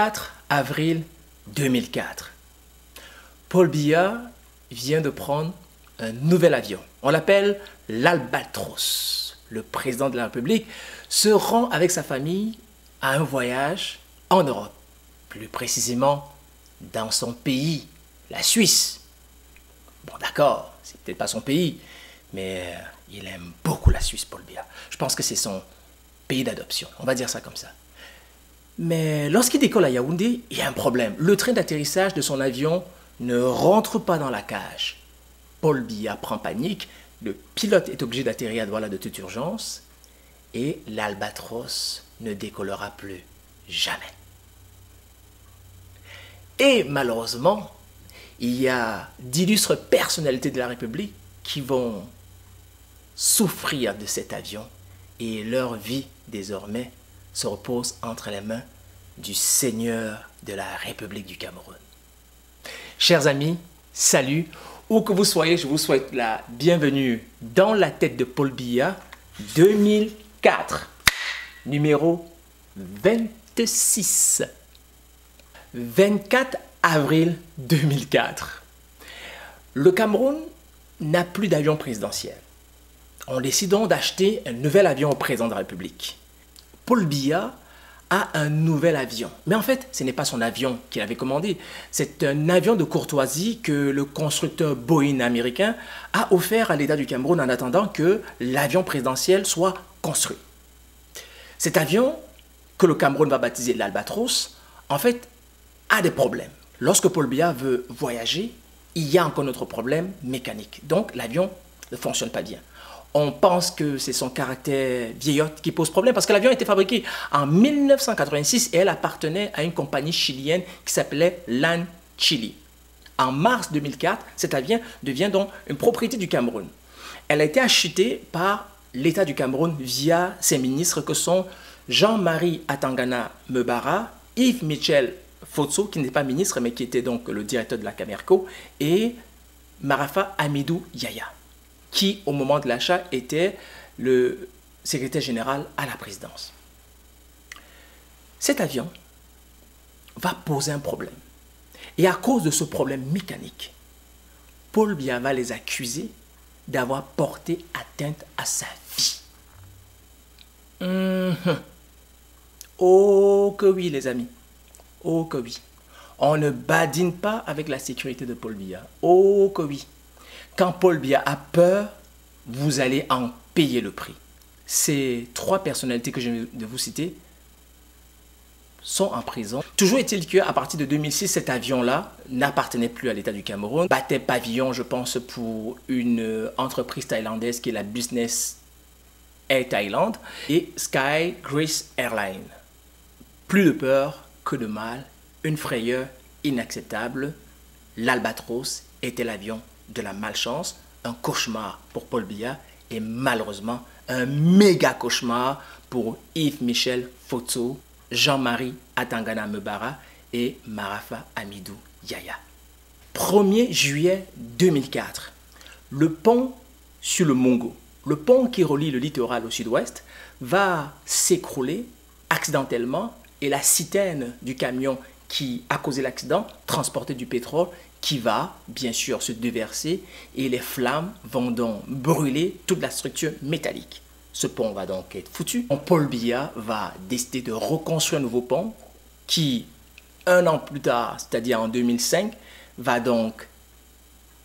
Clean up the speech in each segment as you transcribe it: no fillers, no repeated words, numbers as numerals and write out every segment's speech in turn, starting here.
24 avril 2004. Paul Biya vient de prendre un nouvel avion. On l'appelle l'Albatros. Le président de la République se rend avec sa famille à un voyage en Europe. Plus précisément, dans son pays, la Suisse. Bon, d'accord, c'est peut-être pas son pays, mais il aime beaucoup la Suisse, Paul Biya. Je pense que c'est son pays d'adoption, on va dire ça comme ça. Mais lorsqu'il décolle à Yaoundé, il y a un problème. Le train d'atterrissage de son avion ne rentre pas dans la cage. Paul Biya prend panique, le pilote est obligé d'atterrir à Douala de toute urgence et l'Albatros ne décollera plus jamais. Et malheureusement, il y a d'illustres personnalités de la République qui vont souffrir de cet avion et leur vie désormais se repose entre les mains du Seigneur de la République du Cameroun. Chers amis, salut, où que vous soyez, je vous souhaite la bienvenue dans la tête de Paul Biya 2004, numéro 26. 24 avril 2004. Le Cameroun n'a plus d'avion présidentiel. On décide donc d'acheter un nouvel avion au président de la République. Paul Biya a un nouvel avion. Mais en fait, ce n'est pas son avion qu'il avait commandé. C'est un avion de courtoisie que le constructeur Boeing américain a offert à l'État du Cameroun en attendant que l'avion présidentiel soit construit. Cet avion, que le Cameroun va baptiser l'Albatros, en fait, a des problèmes. Lorsque Paul Biya veut voyager, il y a encore notre problème mécanique. Donc, l'avion ne fonctionne pas bien. On pense que c'est son caractère vieillotte qui pose problème parce que l'avion a été fabriqué en 1986 et elle appartenait à une compagnie chilienne qui s'appelait LAN Chili. En mars 2004, cet avion devient donc une propriété du Cameroun. Elle a été achetée par l'État du Cameroun via ses ministres que sont Jean-Marie Atangana Mebara, Yves Michel Fotso, qui n'est pas ministre mais qui était donc le directeur de la Camerco, et Marafa Hamidou Yaya, qui au moment de l'achat était le secrétaire général à la présidence. Cet avion va poser un problème. Et à cause de ce problème mécanique, Paul Biya va les accuser d'avoir porté atteinte à sa vie. Oh que oui les amis, oh que oui. On ne badine pas avec la sécurité de Paul Biya. Oh que oui. Quand Paul Biya a peur, vous allez en payer le prix. Ces trois personnalités que je viens de vous citer sont en prison. Toujours est-il qu'à partir de 2006, cet avion-là n'appartenait plus à l'État du Cameroun. Battait pavillon, je pense, pour une entreprise thaïlandaise qui est la Business Air Thailand et Sky Grace Airline. Plus de peur que de mal, une frayeur inacceptable. L'Albatros était l'avion de la malchance, un cauchemar pour Paul Biya et malheureusement un méga cauchemar pour Yves Michel Fotso, Jean-Marie Atangana Mebara et Marafa Hamidou Yaya. 1er juillet 2004, le pont sur le Mongo, le pont qui relie le littoral au sud-ouest, va s'écrouler accidentellement et la citerne du camion qui a causé l'accident transportait du pétrole qui va bien sûr se déverser et les flammes vont donc brûler toute la structure métallique. Ce pont va donc être foutu. Paul Biya va décider de reconstruire un nouveau pont qui, un an plus tard, c'est-à-dire en 2005, va donc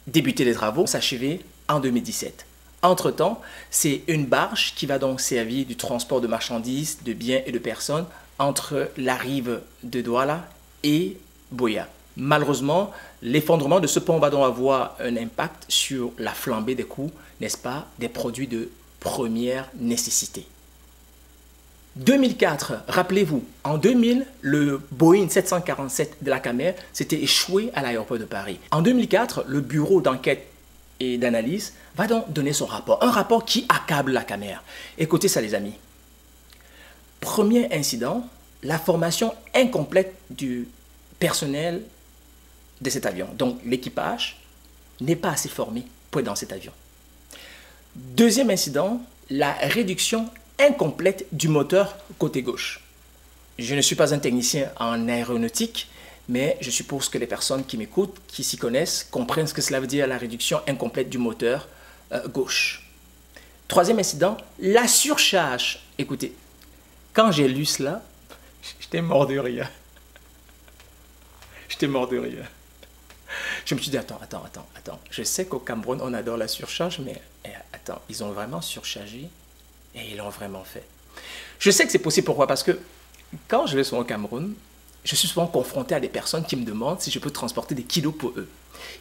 débuter les travaux, s'achever en 2017. Entre-temps, c'est une barge qui va donc servir du transport de marchandises, de biens et de personnes entre la rive de Douala et Buea. Malheureusement, l'effondrement de ce pont va donc avoir un impact sur la flambée des coûts, n'est-ce pas, des produits de première nécessité. 2004, rappelez-vous, en 2000, le Boeing 747 de la CAMER s'était échoué à l'aéroport de Paris. En 2004, le bureau d'enquête et d'analyse va donc donner son rapport, un rapport qui accable la CAMER. Écoutez ça les amis. Premier incident, la formation incomplète du personnel de cet avion. Donc l'équipage n'est pas assez formé pour être dans cet avion. Deuxième incident, la réduction incomplète du moteur côté gauche. Je ne suis pas un technicien en aéronautique, mais je suppose que les personnes qui m'écoutent, qui s'y connaissent, comprennent ce que cela veut dire la réduction incomplète du moteur gauche. Troisième incident, la surcharge. Écoutez, quand j'ai lu cela, j'étais mort de rire. J'étais mort de rire. Je me suis dit, attends. Je sais qu'au Cameroun, on adore la surcharge, mais attends, ils ont vraiment surchargé et ils l'ont vraiment fait. Je sais que c'est possible. Pourquoi? Parce que quand je vais souvent au Cameroun, je suis souvent confronté à des personnes qui me demandent si je peux transporter des kilos pour eux.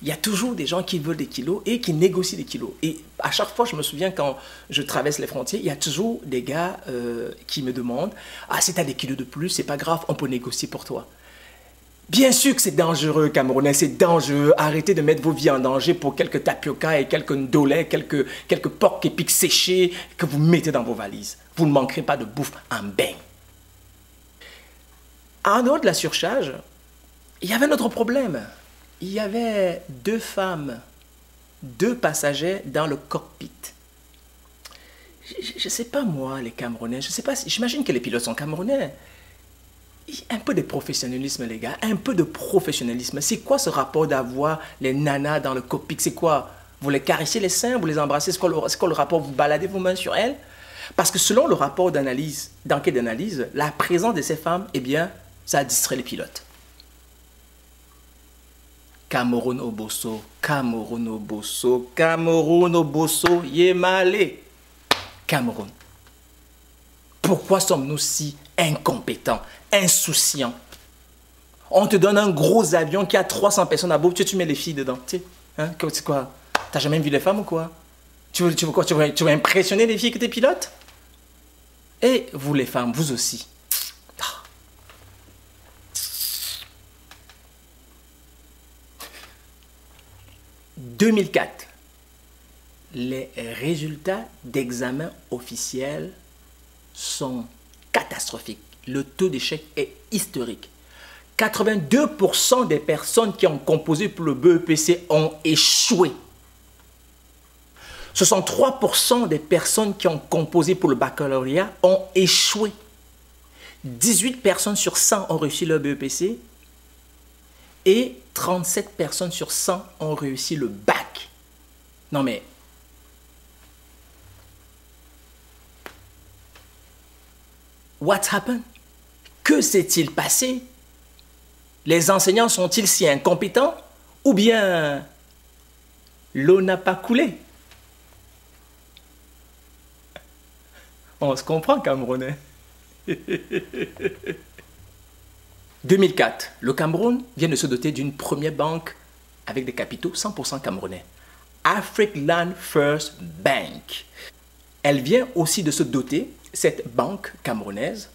Il y a toujours des gens qui veulent des kilos et qui négocient des kilos. Et à chaque fois, je me souviens quand je traverse les frontières, il y a toujours des gars qui me demandent « Ah, si tu as des kilos de plus, c'est pas grave, on peut négocier pour toi. » Bien sûr que c'est dangereux, Camerounais, c'est dangereux. Arrêtez de mettre vos vies en danger pour quelques tapioca et quelques ndolé, quelques porcs épics séchés que vous mettez dans vos valises. Vous ne manquerez pas de bouffe en bain. En dehors de la surcharge, il y avait un autre problème. Il y avait 2 femmes, 2 passagers dans le cockpit. Je ne sais pas moi, les Camerounais, je sais pas, j'imagine que les pilotes sont Camerounais. Un peu de professionnalisme, les gars, un peu de professionnalisme. C'est quoi ce rapport d'avoir les nanas dans le cockpit? C'est quoi? Vous les caressez les seins, vous les embrassez? C'est quoi le rapport? Vous baladez vos mains sur elles? Parce que selon le rapport d'analyse, d'enquête d'analyse, la présence de ces femmes, eh bien, ça a distrait les pilotes. Cameroun au bosso, Cameroun au bosso, Cameroun au bosso, Yémalé. Cameroun. Pourquoi sommes-nous si incompétents, insouciants? On te donne un gros avion qui a 300 personnes à bord, tu mets les filles dedans. Tu sais, hein, c'est quoi? T'as jamais vu les femmes ou quoi? Tu veux quoi? Tu veux impressionner les filles que t'es pilotes? Et vous les femmes, vous aussi. 2004, les résultats d'examen officiels sont catastrophiques. Le taux d'échec est historique. 82% des personnes qui ont composé pour le BEPC ont échoué. 63% des personnes qui ont composé pour le baccalauréat ont échoué. 18 personnes sur 100 ont réussi leur BEPC. Et 37 personnes sur 100 ont réussi le bac. Non mais... What happened? Que s'est-il passé? Les enseignants sont-ils si incompétents? Ou bien l'eau n'a pas coulé? On se comprend, Camerounais. 2004, le Cameroun vient de se doter d'une première banque avec des capitaux 100% camerounais. African First Bank. Elle vient aussi de se doter, cette banque camerounaise,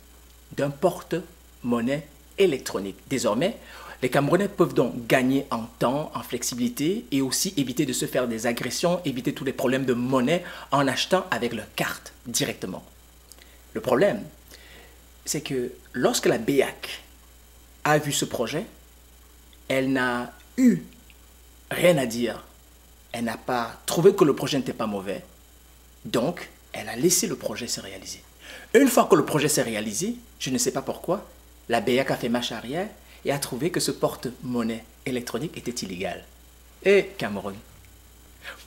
d'un porte-monnaie électronique. Désormais, les Camerounais peuvent donc gagner en temps, en flexibilité et aussi éviter de se faire des agressions, éviter tous les problèmes de monnaie en achetant avec leur carte directement. Le problème, c'est que lorsque la BEAC a vu ce projet, elle n'a eu rien à dire. Elle n'a pas trouvé que le projet n'était pas mauvais. Donc, elle a laissé le projet se réaliser. Une fois que le projet s'est réalisé, je ne sais pas pourquoi, la BEAC a fait marche arrière et a trouvé que ce porte-monnaie électronique était illégal. Et Cameroun,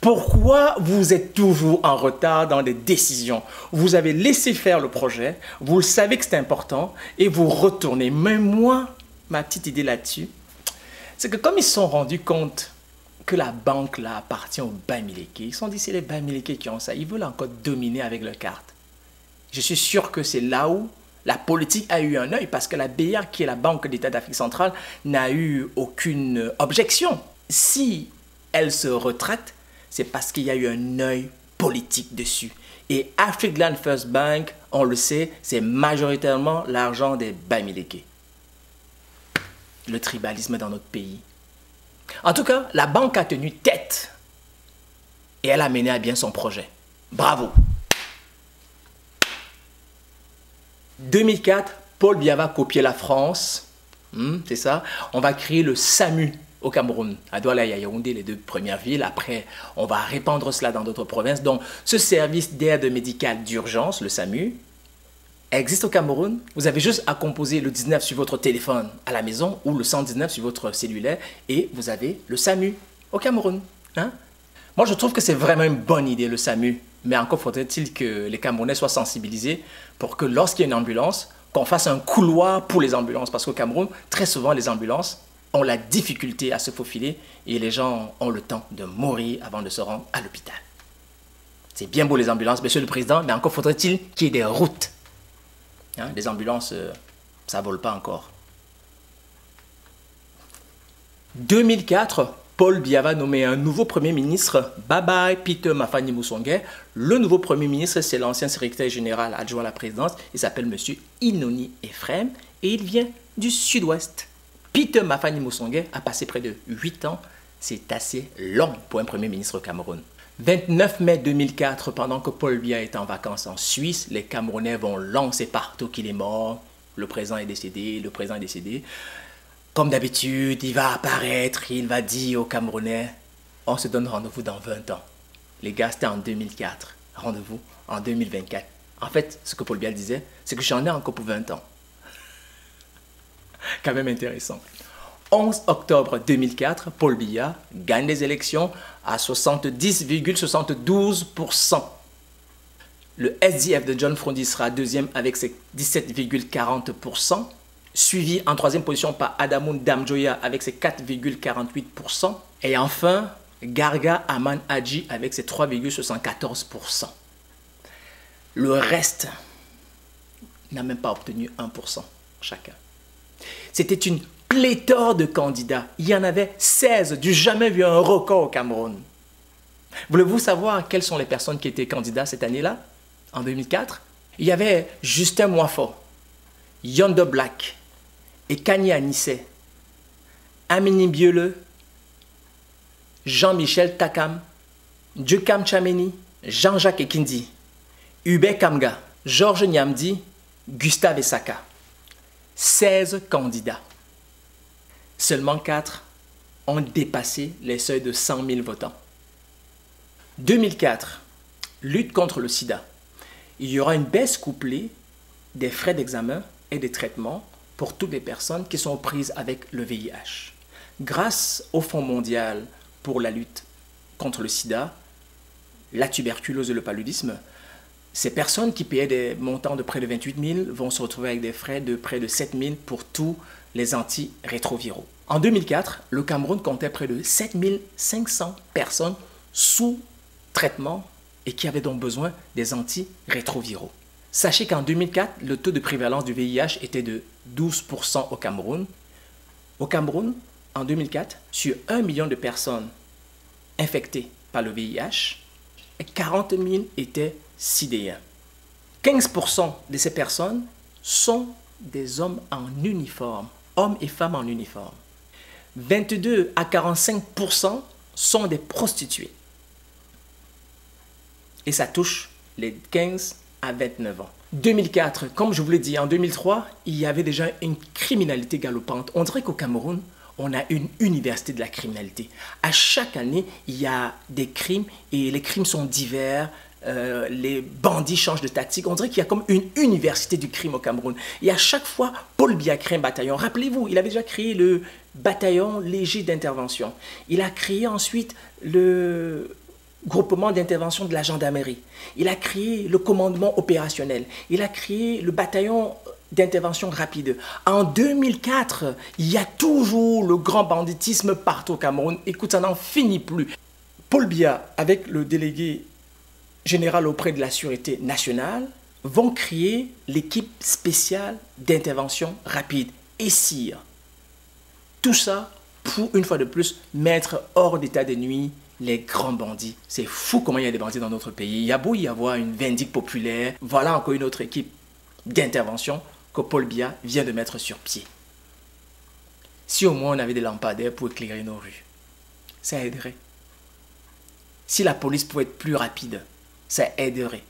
pourquoi vous êtes toujours en retard dans les décisions? Vous avez laissé faire le projet, vous savez que c'est important et vous retournez. Mais moi, ma petite idée là-dessus, c'est que comme ils se sont rendus compte que la banque là appartient aux Bamileke, ils se sont dit c'est les Bamileke qui ont ça, ils veulent encore dominer avec leur carte. Je suis sûr que c'est là où la politique a eu un œil parce que la BEAC, qui est la Banque d'État d'Afrique centrale, n'a eu aucune objection. Si elle se retraite, c'est parce qu'il y a eu un œil politique dessus. Et African First Bank, on le sait, c'est majoritairement l'argent des Bamileke. Le tribalisme dans notre pays. En tout cas, la banque a tenu tête et elle a mené à bien son projet. Bravo! 2004, Paul Biya va copier la France. C'est ça. On va créer le SAMU au Cameroun, à Douala et à Yaoundé, les 2 premières villes. Après, on va répandre cela dans d'autres provinces. Donc, ce service d'aide médicale d'urgence, le SAMU, existe au Cameroun. Vous avez juste à composer le 19 sur votre téléphone à la maison ou le 119 sur votre cellulaire et vous avez le SAMU au Cameroun. Hein? Moi, je trouve que c'est vraiment une bonne idée, le SAMU. Mais encore faudrait-il que les Camerounais soient sensibilisés pour que lorsqu'il y a une ambulance, qu'on fasse un couloir pour les ambulances. Parce qu'au Cameroun, très souvent, les ambulances ont la difficulté à se faufiler et les gens ont le temps de mourir avant de se rendre à l'hôpital. C'est bien beau les ambulances, monsieur le président, mais encore faudrait-il qu'il y ait des routes. Hein, les ambulances, ça ne vole pas encore. 2004, Paul Biya va nommer un nouveau Premier ministre, bye bye Peter Mafany Musonge. Le nouveau Premier ministre, c'est l'ancien secrétaire général adjoint à la présidence. Il s'appelle monsieur Inoni Ephraim et il vient du sud-ouest. Peter Mafany Musonge a passé près de 8 ans. C'est assez long pour un Premier ministre au Cameroun. 29 mai 2004, pendant que Paul Biya est en vacances en Suisse, les Camerounais vont lancer partout qu'il est mort. Le président est décédé, le président est décédé. Comme d'habitude, il va apparaître, il va dire aux Camerounais, on se donne rendez-vous dans 20 ans. Les gars, c'était en 2004. Rendez-vous en 2024. En fait, ce que Paul Biya disait, c'est que j'en ai encore pour 20 ans. Quand même intéressant. 11 octobre 2004, Paul Biya gagne les élections à 70,72%. Le SDF de John Frondi sera deuxième avec ses 17,40%. Suivi en troisième position par Adamoun Damjoya avec ses 4,48%. Et enfin, Garga Aman Hadji avec ses 3,74%. Le reste n'a même pas obtenu 1% chacun. C'était une pléthore de candidats. Il y en avait 16, du jamais vu un record au Cameroun. Voulez-vous savoir quelles sont les personnes qui étaient candidats cette année-là, en 2004? Il y avait Justin Moifo, Yondo Black, Ekani Anissé, Amini Biele, Jean-Michel Takam, Djukam Chameni, Jean-Jacques Ekindi, Ube Kamga, Georges Nyamdi, Gustave Esaka. 16 candidats. Seulement 4 ont dépassé les seuils de 100 000 votants. 2004, lutte contre le sida. Il y aura une baisse couplée des frais d'examen et des traitements pour toutes les personnes qui sont prises avec le VIH. Grâce au Fonds mondial pour la lutte contre le sida, la tuberculose et le paludisme, ces personnes qui payaient des montants de près de 28 000 vont se retrouver avec des frais de près de 7 000 pour tous les antirétroviraux. En 2004, le Cameroun comptait près de 7 500 personnes sous traitement et qui avaient donc besoin des antirétroviraux. Sachez qu'en 2004, le taux de prévalence du VIH était de 12% au Cameroun. Au Cameroun, en 2004, sur 1 million de personnes infectées par le VIH, 40 000 étaient sidéens. 15% de ces personnes sont des hommes en uniforme, hommes et femmes en uniforme. 22 à 45% sont des prostituées. Et ça touche les 15 à 29 ans. 2004, comme je vous l'ai dit, en 2003, il y avait déjà une criminalité galopante. On dirait qu'au Cameroun, on a une université de la criminalité. À chaque année, il y a des crimes et les crimes sont divers. Les bandits changent de tactique. On dirait qu'il y a comme une université du crime au Cameroun. Et à chaque fois, Paul Biya crée un bataillon. Rappelez-vous, il avait déjà créé le bataillon léger d'intervention. Il a créé ensuite le groupement d'intervention de la gendarmerie. Il a créé le commandement opérationnel. Il a créé le bataillon d'intervention rapide. En 2004, il y a toujours le grand banditisme partout au Cameroun. Écoute, ça n'en finit plus. Paul Biya, avec le délégué général auprès de la Sûreté nationale, vont créer l'équipe spéciale d'intervention rapide, ESIR. Tout ça pour, une fois de plus, mettre hors d'état de nuit les grands bandits. C'est fou comment il y a des bandits dans notre pays. Il y a beau y avoir une vindicte populaire. Voilà encore une autre équipe d'intervention que Paul Biya vient de mettre sur pied. Si au moins on avait des lampadaires pour éclairer nos rues, ça aiderait. Si la police pouvait être plus rapide, ça aiderait.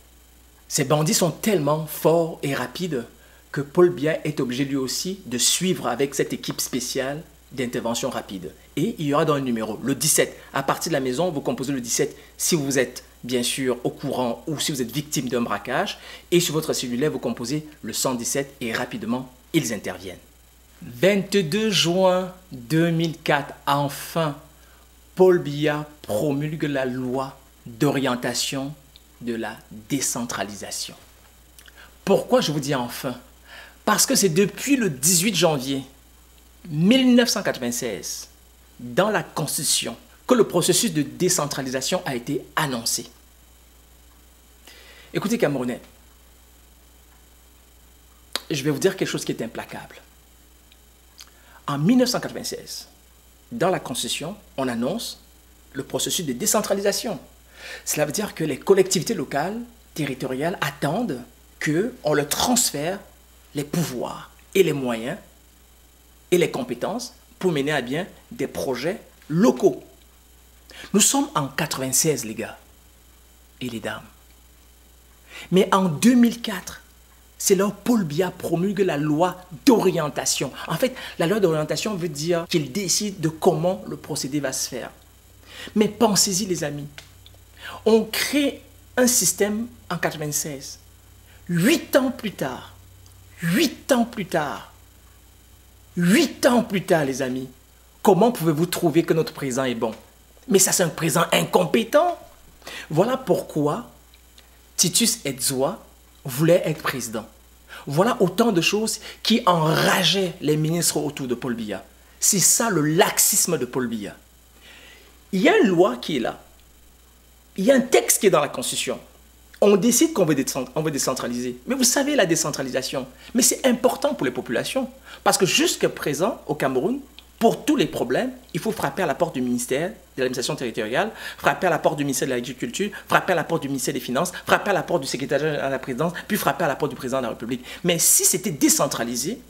Ces bandits sont tellement forts et rapides que Paul Biya est obligé lui aussi de suivre avec cette équipe spéciale d'intervention rapide. Et il y aura dans le numéro, le 17. À partir de la maison, vous composez le 17 si vous êtes bien sûr au courant ou si vous êtes victime d'un braquage. Et sur votre cellulaire, vous composez le 117 et rapidement, ils interviennent. 22 juin 2004, enfin, Paul Biya promulgue la loi d'orientation de la décentralisation. Pourquoi je vous dis enfin? Parce que c'est depuis le 18 janvier 1996, dans la Constitution, que le processus de décentralisation a été annoncé. Écoutez, Camerounais, je vais vous dire quelque chose qui est implacable. En 1996, dans la Constitution, on annonce le processus de décentralisation. Cela veut dire que les collectivités locales, territoriales attendent qu'on leur transfère les pouvoirs et les moyens et les compétences pour mener à bien des projets locaux. Nous sommes en 96, les gars et les dames. Mais en 2004, c'est là où Paul Biya promulgue la loi d'orientation. En fait, la loi d'orientation veut dire qu'il décide de comment le procédé va se faire. Mais pensez-y, les amis. On crée un système en 96. 8 ans plus tard, 8 ans plus tard, 8 ans plus tard, les amis, comment pouvez-vous trouver que notre président est bon? Mais ça, c'est un président incompétent. Voilà pourquoi Titus Edzoa voulait être président. Voilà autant de choses qui enrageaient les ministres autour de Paul Biya. C'est ça le laxisme de Paul Biya. Il y a une loi qui est là. Il y a un texte qui est dans la Constitution. On décide qu'on veut décentraliser. Mais vous savez, la décentralisation, mais c'est important pour les populations. Parce que jusqu'à présent, au Cameroun, pour tous les problèmes, il faut frapper à la porte du ministère de l'administration territoriale, frapper à la porte du ministère de l'Agriculture, frapper à la porte du ministère des Finances, frapper à la porte du secrétaire général à la présidence, puis frapper à la porte du président de la République. Mais si c'était décentralisé,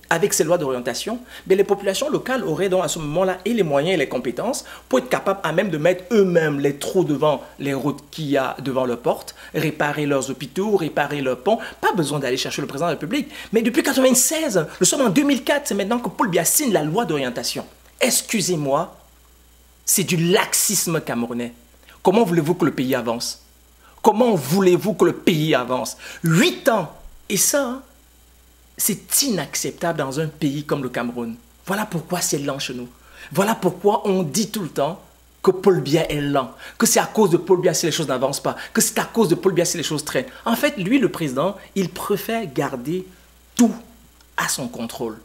avec ces lois d'orientation, les populations locales auraient donc à ce moment-là et les moyens et les compétences pour être capables à même de mettre eux-mêmes les trous devant les routes qu'il y a devant leurs portes, réparer leurs hôpitaux, réparer leurs ponts. Pas besoin d'aller chercher le président de la République. Mais depuis 1996, nous sommes en 2004, c'est maintenant que Paul Biya signe la loi d'orientation. Excusez-moi, c'est du laxisme camerounais. Comment voulez-vous que le pays avance? Comment voulez-vous que le pays avance? 8 ans. Et ça, c'est inacceptable dans un pays comme le Cameroun. Voilà pourquoi c'est lent chez nous. Voilà pourquoi on dit tout le temps que Paul Biya est lent, que c'est à cause de Paul Biya si les choses n'avancent pas, que c'est à cause de Paul Biya si les choses traînent. En fait, lui, le président, il préfère garder tout à son contrôle.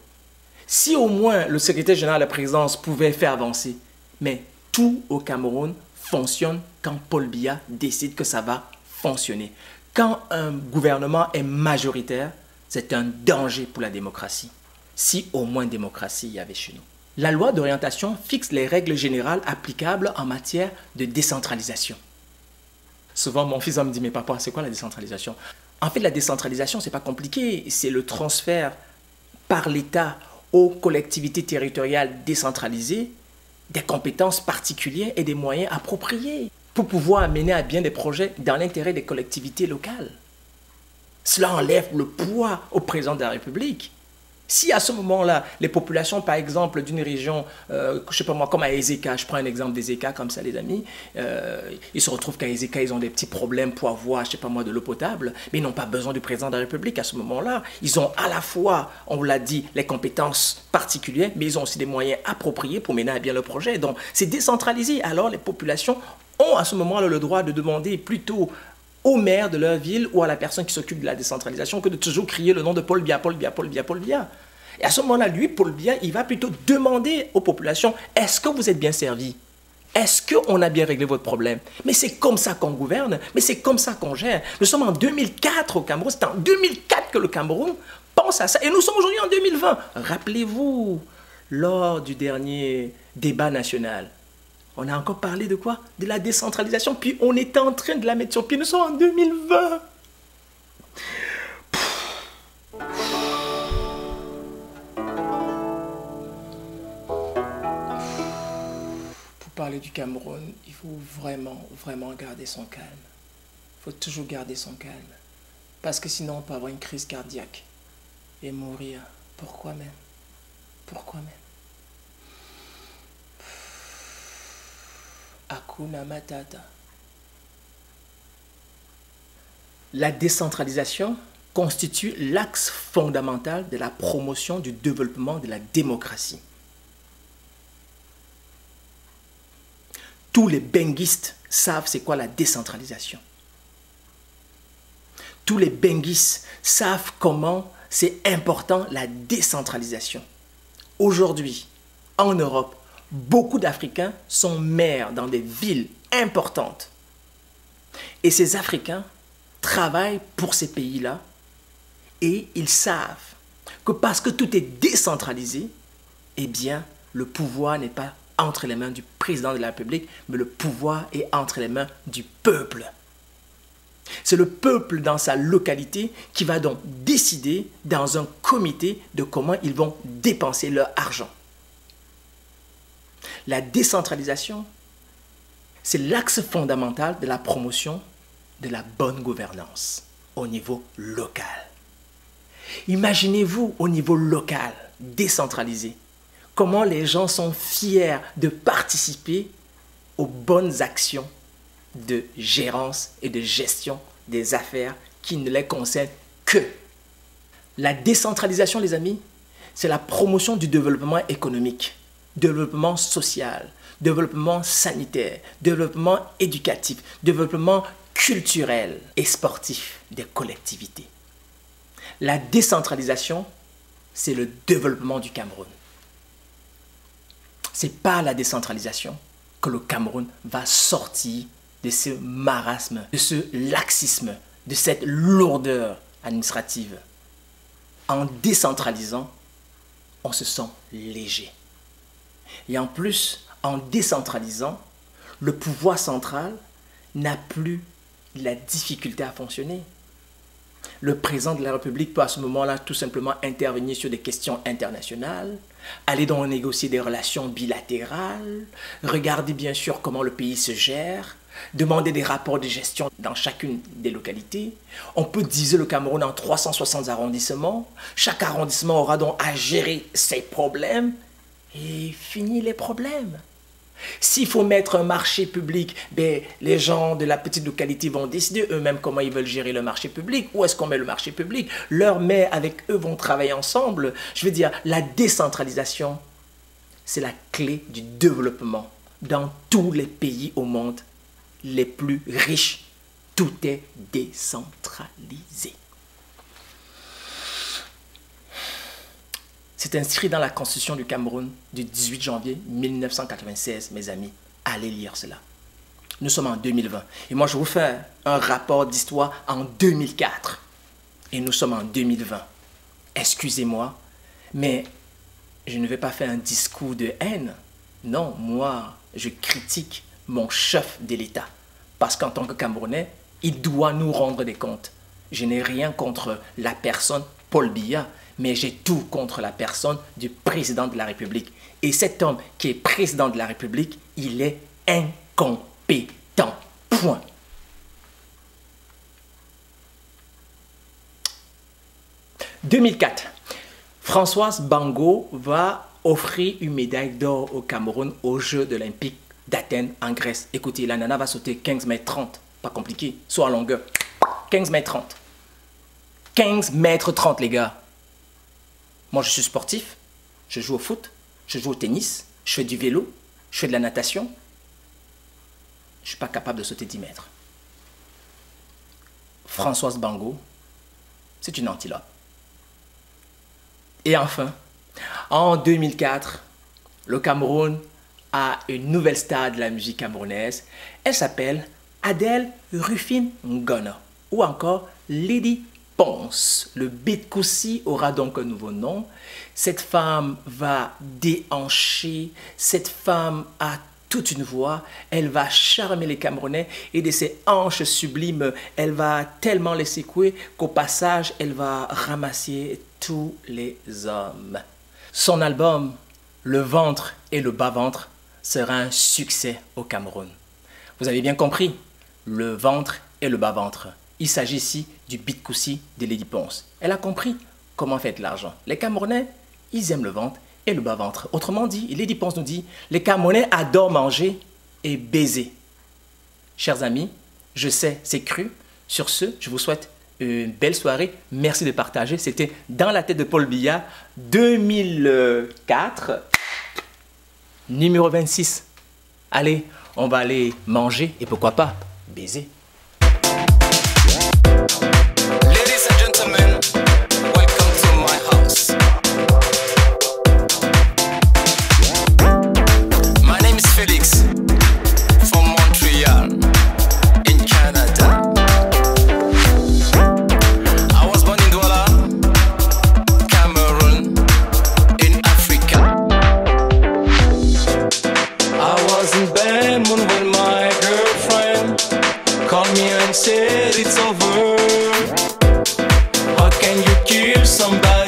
Si au moins le secrétaire général de la présidence pouvait faire avancer, mais tout au Cameroun fonctionne quand Paul Biya décide que ça va fonctionner. Quand un gouvernement est majoritaire, c'est un danger pour la démocratie. Si au moins démocratie il y avait chez nous. La loi d'orientation fixe les règles générales applicables en matière de décentralisation. Souvent, mon fils me dit, mais papa, c'est quoi la décentralisation? En fait, la décentralisation, c'est pas compliqué. C'est le transfert par l'État aux collectivités territoriales décentralisées des compétences particulières et des moyens appropriés pour pouvoir mener à bien des projets dans l'intérêt des collectivités locales. Cela enlève le poids au président de la République. Si à ce moment-là, les populations, par exemple, d'une région, je ne sais pas moi, comme à Ezeka, je prends un exemple d'Ezeka comme ça, les amis, ils se retrouvent qu'à Ezeka, ils ont des petits problèmes pour avoir, je ne sais pas moi, de l'eau potable, mais ils n'ont pas besoin du président de la République à ce moment-là. Ils ont à la fois, on vous l'a dit, les compétences particulières, mais ils ont aussi des moyens appropriés pour mener à bien le projet. Donc, c'est décentralisé. Alors, les populations ont à ce moment-là le droit de demander plutôt au maire de leur ville ou à la personne qui s'occupe de la décentralisation que de toujours crier le nom de Paul Biya, Paul Biya, Paul Biya, Paul Biya. Et à ce moment-là, lui, Paul Biya, il va plutôt demander aux populations, est-ce que vous êtes bien servis? Est-ce qu'on a bien réglé votre problème? Mais c'est comme ça qu'on gouverne, mais c'est comme ça qu'on gère. Nous sommes en 2004 au Cameroun, c'est en 2004 que le Cameroun pense à ça. Et nous sommes aujourd'hui en 2020. Rappelez-vous, lors du dernier débat national, on a encore parlé de quoi? De la décentralisation, puis on était en train de la mettre sur pied. Nous sommes en 2020. Pour parler du Cameroun, il faut vraiment, vraiment garder son calme. Il faut toujours garder son calme. Parce que sinon, on peut avoir une crise cardiaque et mourir. Pourquoi même? Pourquoi même? Hakuna Matata. La décentralisation constitue l'axe fondamental de la promotion du développement de la démocratie. Tous les benguistes savent c'est quoi la décentralisation. Tous les benguistes savent comment c'est important la décentralisation. Aujourd'hui, en Europe, beaucoup d'Africains sont maires dans des villes importantes. Et ces Africains travaillent pour ces pays-là et ils savent que parce que tout est décentralisé, eh bien, le pouvoir n'est pas entre les mains du président de la République, mais le pouvoir est entre les mains du peuple. C'est le peuple dans sa localité qui va donc décider dans un comité de comment ils vont dépenser leur argent. La décentralisation, c'est l'axe fondamental de la promotion de la bonne gouvernance au niveau local. Imaginez-vous au niveau local, décentralisé, comment les gens sont fiers de participer aux bonnes actions de gérance et de gestion des affaires qui ne les concernent que. La décentralisation, les amis, c'est la promotion du développement économique, développement social, développement sanitaire, développement éducatif, développement culturel et sportif des collectivités. La décentralisation, c'est le développement du Cameroun. C'est par la décentralisation que le Cameroun va sortir de ce marasme, de ce laxisme, de cette lourdeur administrative. En décentralisant, on se sent léger. Et en plus, en décentralisant, le pouvoir central n'a plus la difficulté à fonctionner. Le président de la République peut à ce moment-là tout simplement intervenir sur des questions internationales, aller donc négocier des relations bilatérales, regarder bien sûr comment le pays se gère, demander des rapports de gestion dans chacune des localités. On peut diviser le Cameroun en 360 arrondissements. Chaque arrondissement aura donc à gérer ses problèmes et finir les problèmes. S'il faut mettre un marché public, ben, les gens de la petite localité vont décider eux-mêmes comment ils veulent gérer le marché public. Où est-ce qu'on met le marché public? Leurs maires avec eux vont travailler ensemble. Je veux dire, la décentralisation, c'est la clé du développement. Dans tous les pays au monde les plus riches, tout est décentralisé. C'est inscrit dans la Constitution du Cameroun du 18 janvier 1996, mes amis. Allez lire cela. Nous sommes en 2020. Et moi, je vous fais un rapport d'histoire en 2004. Et nous sommes en 2020. Excusez-moi, mais je ne vais pas faire un discours de haine. Non, moi, je critique mon chef de l'État. Parce qu'en tant que Camerounais, il doit nous rendre des comptes. Je n'ai rien contre la personne Paul Biya, mais j'ai tout contre la personne du président de la République. Et cet homme qui est président de la République, il est incompétent. Point. « 2004, Françoise Bango va offrir une médaille d'or au Cameroun aux Jeux olympiques d'Athènes en Grèce. Écoutez, la nana va sauter 15 mètres 30. Pas compliqué, soit en longueur. 15 mètres 30. 15 mètres 30, les gars. Moi, je suis sportif, je joue au foot, je joue au tennis, je fais du vélo, je fais de la natation. Je ne suis pas capable de sauter 10 mètres. Françoise Bango, c'est une antilope. Et enfin, en 2004, le Cameroun a une nouvelle star de la musique camerounaise. Elle s'appelle Adèle Rufin Ngona ou encore Lady Ponce. Le Beat Koussi aura donc un nouveau nom. Cette femme va déhancher, cette femme a toute une voix, elle va charmer les Camerounais et de ses hanches sublimes, elle va tellement les secouer qu'au passage, elle va ramasser tous les hommes. Son album, Le ventre et le bas-ventre, sera un succès au Cameroun. Vous avez bien compris, le ventre et le bas-ventre. Il s'agit ici du Beat Koussi de Lady Ponce. Elle a compris comment faire de l'argent. Les Camerounais, ils aiment le ventre et le bas-ventre. Autrement dit, Lady Ponce nous dit, les Camerounais adorent manger et baiser. Chers amis, je sais, c'est cru, Sur ce, je vous souhaite une belle soirée. Merci de partager. C'était Dans la tête de Paul Biya 2004, numéro 26. Allez, on va aller manger et pourquoi pas baiser. Ladies and gentlemen, welcome to my house. My name is Felix from Montreal in Canada. I was born in Douala, Cameroon, in Africa. I was in Belmont when my girlfriend called me and said it's over. How can you kill somebody